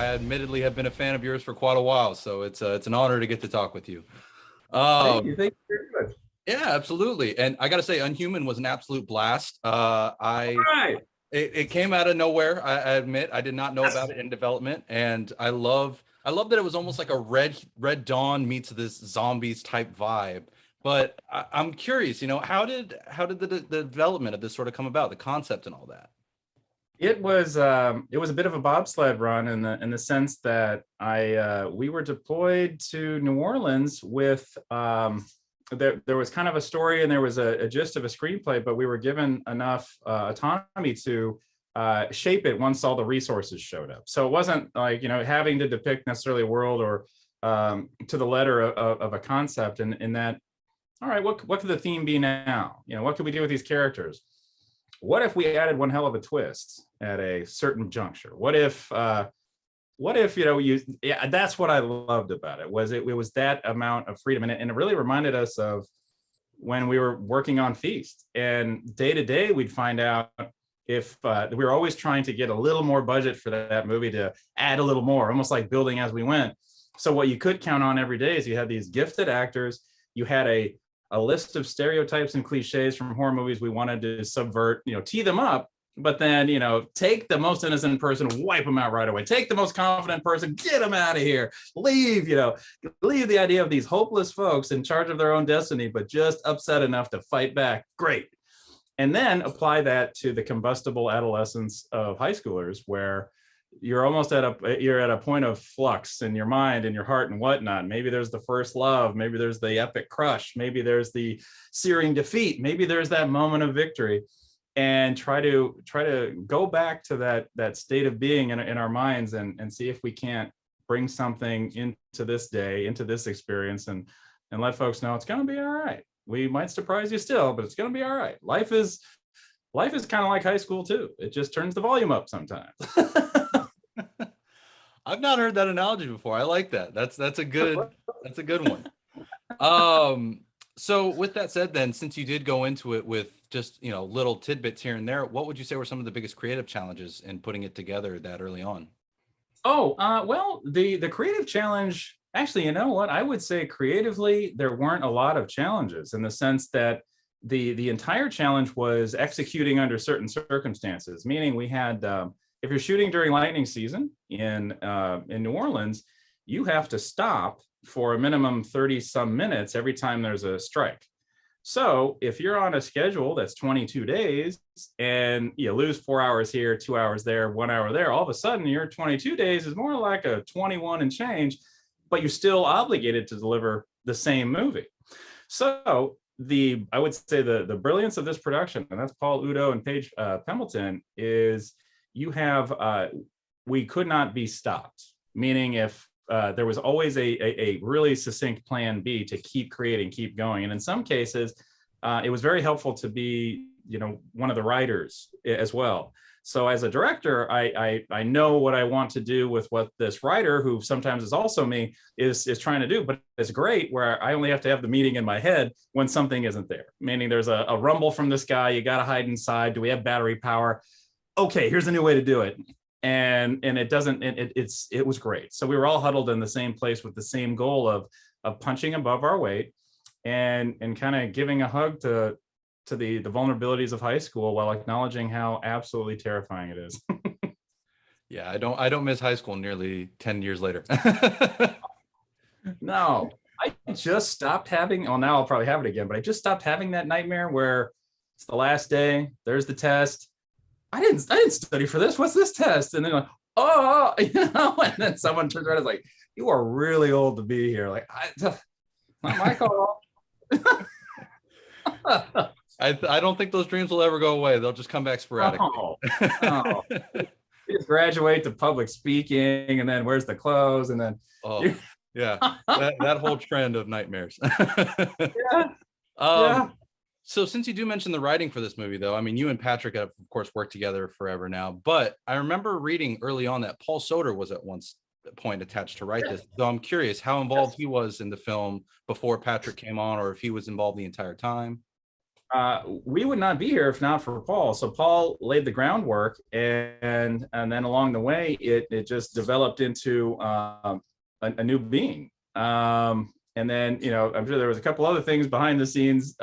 I admittedly have been a fan of yours for quite a while, so it's an honor to get to talk with you. Thank you very much. Yeah, absolutely. And I got to say, Unhuman was an absolute blast. It came out of nowhere. I admit I did not know about it in development, and I love that it was almost like a Red Dawn meets this zombies type vibe. But I'm curious, how did the development of this sort of come about, the concept and all that? It was a bit of a bobsled run in the sense that we were deployed to New Orleans with there was kind of a story and there was a gist of a screenplay, but we were given enough autonomy to shape it once all the resources showed up. So it wasn't like having to depict necessarily a world or to the letter of a concept. And in that, all right, what could the theme be now? What could we do with these characters? What if we added one hell of a twist at a certain juncture? What if that's what I loved about it, was it was that amount of freedom. And it really reminded us of when we were working on Feast, and day to day we'd find out if we were always trying to get a little more budget for that movie, to add a little more, almost like building as we went. So what you could count on every day is you had these gifted actors, you had a list of stereotypes and cliches from horror movies we wanted to subvert, tee them up, but then, take the most innocent person, wipe them out right away. Take the most confident person, get them out of here. Leave the idea of these hopeless folks in charge of their own destiny, but just upset enough to fight back. Great. And then apply that to the combustible adolescence of high schoolers, where you're almost at a point of flux in your mind and your heart and whatnot. Maybe there's the first love, maybe there's the epic crush, maybe there's the searing defeat, maybe there's that moment of victory, and try to go back to that state of being in our minds and see if we can't bring something into this day, into this experience, and let folks know it's going to be all right. We might surprise you still, but it's going to be all right. Life is kind of like high school too. It just turns the volume up sometimes. I've not heard that analogy before. I like that. That's a good one. So with that said, then, since you did go into it with just little tidbits here and there, what would you say were some of the biggest creative challenges in putting it together that early on? Well, the creative challenge, actually, you know what? I would say creatively there weren't a lot of challenges, in the sense that the entire challenge was executing under certain circumstances. Meaning, we had if you're shooting during lightning season in New Orleans, you have to stop for a minimum 30 some minutes every time there's a strike. So if you're on a schedule that's 22 days and you lose 4 hours here, 2 hours there, 1 hour there, all of a sudden your 22 days is more like a 21 and change, but you're still obligated to deliver the same movie. So I would say the brilliance of this production, and that's Paul Udo and Paige Pembleton, is we could not be stopped. Meaning, if there was always a really succinct plan B to keep creating, keep going. And in some cases, it was very helpful to be, one of the writers as well. So as a director, I know what I want to do with what this writer, who sometimes is also me, is trying to do. But it's great where I only have to have the meeting in my head when something isn't there. Meaning there's a rumble from this guy, you got to hide inside. Do we have battery power? Okay, here's a new way to do it. And it was great. So we were all huddled in the same place with the same goal of punching above our weight and kind of giving a hug to the vulnerabilities of high school, while acknowledging how absolutely terrifying it is. Yeah, I don't miss high school nearly 10 years later. No, I just stopped having, well, now I'll probably have it again, but I just stopped having that nightmare where it's the last day, there's the test. I didn't study for this. What's this test? And then like, and then someone turns around and is like, you are really old to be here. Like, not my call. I don't think those dreams will ever go away. They'll just come back sporadically. Oh. You just graduate to public speaking, and then where's the clothes? And then yeah, that whole trend of nightmares. Yeah. So since you do mention the writing for this movie, though, I mean, you and Patrick have, of course, worked together forever now. But I remember reading early on that Paul Soder was at one point attached to write this. So I'm curious how involved he was in the film before Patrick came on, or if he was involved the entire time. We would not be here if not for Paul. So Paul laid the groundwork, and then along the way, it just developed into a new being. And then, I'm sure there was a couple other things behind the scenes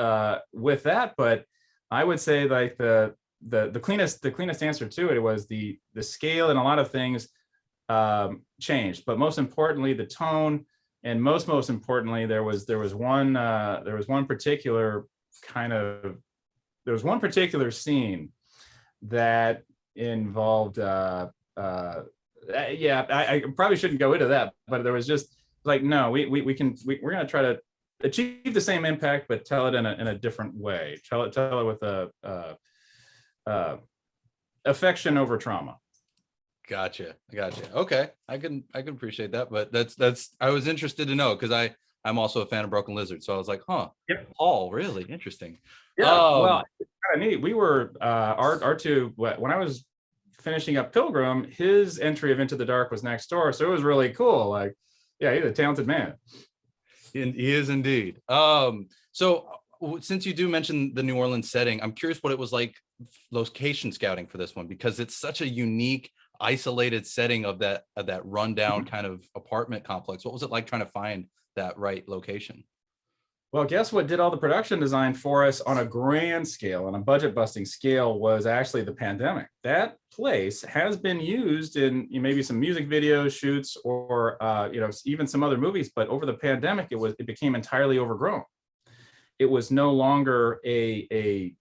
with that, but I would say like the cleanest answer to it was the scale, and a lot of things changed, but most importantly the tone, and most importantly there was one particular scene that involved yeah, I probably shouldn't go into that, but there was just like, no, we're going to try to achieve the same impact but tell it in a different way, tell it with a affection over trauma. Gotcha. Okay, I can appreciate that, but that's I was interested to know, because I'm also a fan of Broken Lizard, so I was like, huh. Yep. Paul, really interesting. Yeah, well, it's kind of neat. We were our two, when I was finishing up Pilgrim, his entry of Into the Dark was next door, so it was really cool. Like, yeah, he's a talented man. He is indeed. So since you do mention the New Orleans setting, I'm curious what it was like location scouting for this one, because it's such a unique, isolated setting of that rundown kind of apartment complex. What was it like trying to find that right location? Well, guess what did all the production design for us on a grand scale, on a budget busting scale, was actually the pandemic. That place has been used in maybe some music video shoots, or even some other movies, but over the pandemic it became entirely overgrown. It was no longer a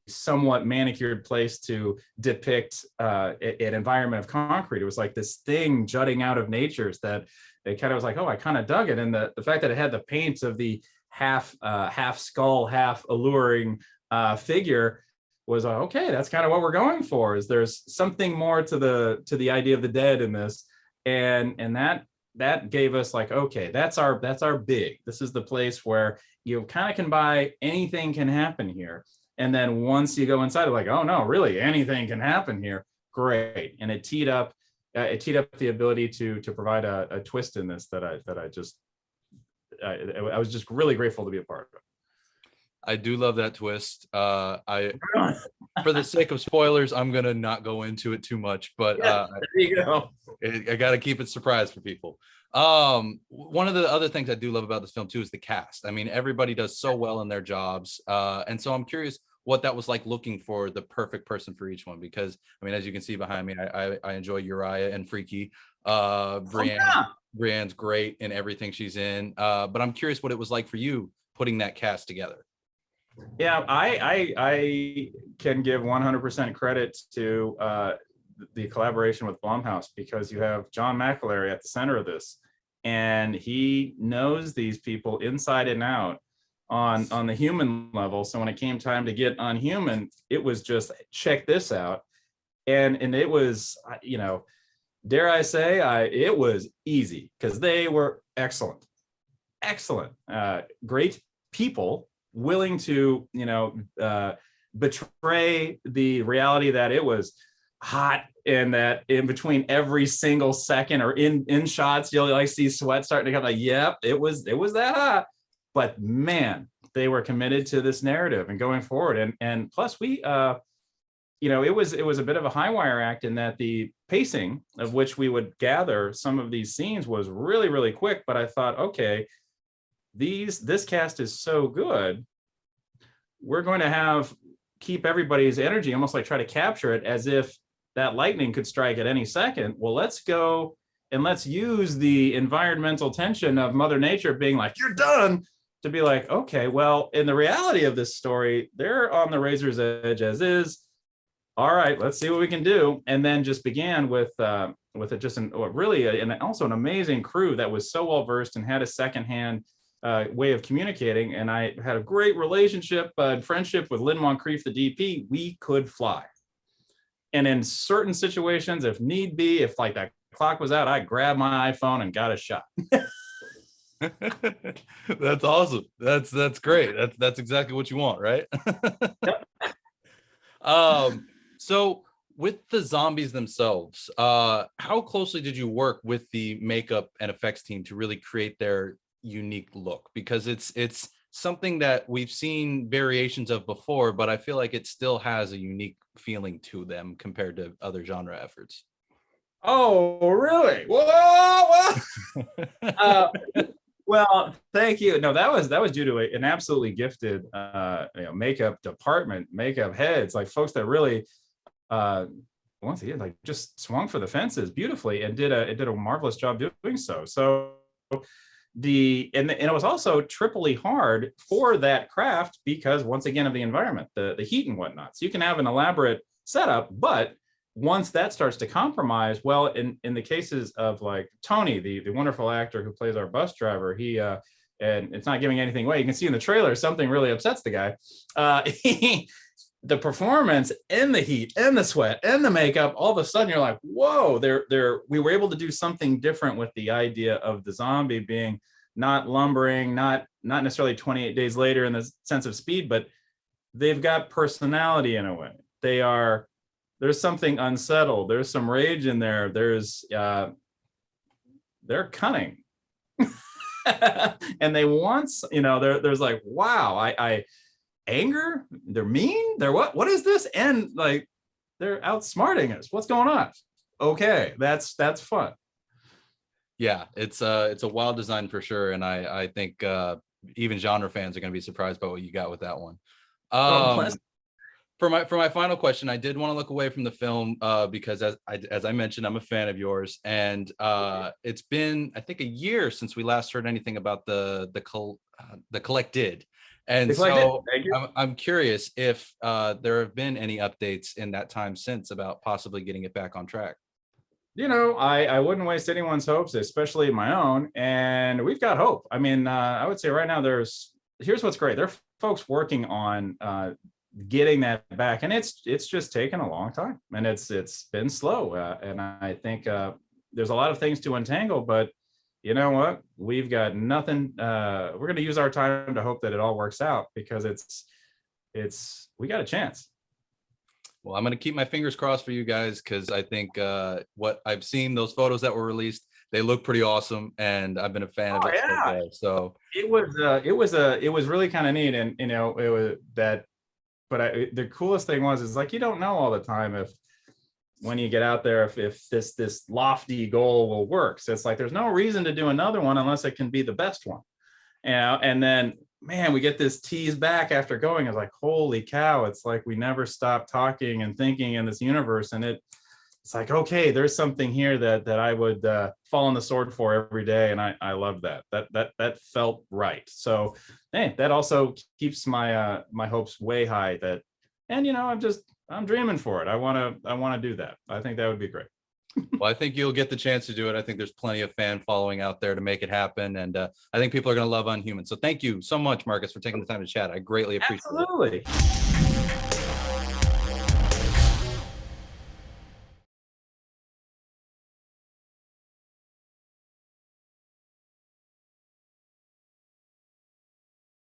somewhat manicured place to depict an environment of concrete. It was like this thing jutting out of nature's that it kind of was like, oh, I kind of dug it. And the fact that it had the paint of the half skull, half alluring figure was okay. That's kind of what we're going for. Is there's something more to the idea of the dead in this, and that gave us like, okay, that's our big. This is the place where you kind of can buy anything can happen here. And then once you go inside, like, oh no, really, anything can happen here. Great, and it teed up the ability to provide a twist in this that I was just really grateful to be a part of. I do love that twist. I for the sake of spoilers, I'm gonna not go into it too much, but there you go. I gotta keep it surprise for people. One of the other things I do love about this film too is the cast. I mean, everybody does so well in their jobs, and so I'm curious what that was like looking for the perfect person for each one, because I mean, as you can see behind me, I enjoy Uriah and Freaky. Brienne's great in everything she's in, but I'm curious what it was like for you putting that cast together. Yeah, I can give 100% credit to the collaboration with Bombhouse, because you have John McAlery at the center of this, and he knows these people inside and out on the human level. So when it came time to get Unhuman, it was just check this out, and it was, dare I say, it was easy, because they were excellent, great people, willing to betray the reality that it was hot, and that in between every single second or in shots you'll like see sweat starting to come, like, yep, it was that hot. But man, they were committed to this narrative and going forward, and plus we it was a bit of a high wire act, in that the pacing of which we would gather some of these scenes was really, really quick. But I thought, okay, this cast is so good, we're going to keep everybody's energy, almost like try to capture it as if that lightning could strike at any second. Well, let's go and let's use the environmental tension of Mother Nature being like, you're done, to be like, okay, well, in the reality of this story, they're on the razor's edge as is. All right, let's see what we can do. And then just began with also an amazing crew that was so well versed and had a secondhand way of communicating. And I had a great relationship and friendship with Lynn Moncrief, the DP. We could fly. And in certain situations, if need be, if like that clock was out, I grabbed my iPhone and got a shot. That's awesome. That's great. That's exactly what you want, right? So with the zombies themselves, how closely did you work with the makeup and effects team to really create their unique look? Because it's something that we've seen variations of before, but I feel like it still has a unique feeling to them compared to other genre efforts. Oh, really? Whoa! uh, well, thank you. No, that was due to an absolutely gifted makeup department, makeup heads, like folks that really once again like just swung for the fences beautifully and did a marvelous job doing so. So and it was also triply hard for that craft because once again of the environment, the heat and whatnot. So you can have an elaborate setup, but once that starts to compromise, well, in the cases of like Tony, the wonderful actor who plays our bus driver, he and it's not giving anything away, you can see in the trailer something really upsets the guy. The performance and the heat and the sweat and the makeup, all of a sudden you're like, whoa, we were able to do something different with the idea of the zombie being not lumbering, not necessarily 28 days later in the sense of speed, but they've got personality in a way. There's something unsettled. There's some rage in there. They're cunning. And they want, there's like, wow, I anger, they're mean, they're what is this? And like they're outsmarting us. What's going on? Okay, that's fun. Yeah, it's a wild design for sure, and I think even genre fans are going to be surprised by what you got with that one. For my final question, I did want to look away from the film because as I mentioned, I'm a fan of yours, and it's been I think a year since we last heard anything about the Collected. And so I'm curious if there have been any updates in that time since about possibly getting it back on track. I wouldn't waste anyone's hopes, especially my own. And we've got hope. I mean, I would say right now here's what's great. There are folks working on getting that back, and it's just taken a long time, and it's been slow. And I think there's a lot of things to untangle, but you know what? We've got nothing. We're going to use our time to hope that it all works out because we got a chance. Well, I'm going to keep my fingers crossed for you guys because I think what I've seen, those photos that were released, they look pretty awesome, and I've been a fan of it. Yeah. So it was really kind of neat, and it was that. But the coolest thing is like you don't know all the time if when you get out there if this lofty goal will work. So it's like there's no reason to do another one unless it can be the best one. And then man, we get this tease back after going. It's like, holy cow, it's like we never stopped talking and thinking in this universe. And it's like, okay, there's something here that I would fall on the sword for every day. And I love that. That felt right. So hey, that also keeps my my hopes way high and I'm dreaming for it. I want to do that. I think that would be great. Well, I think you'll get the chance to do it. I think there's plenty of fan following out there to make it happen. And I think people are going to love Unhuman. So thank you so much, Marcus, for taking the time to chat. I greatly appreciate it. Absolutely.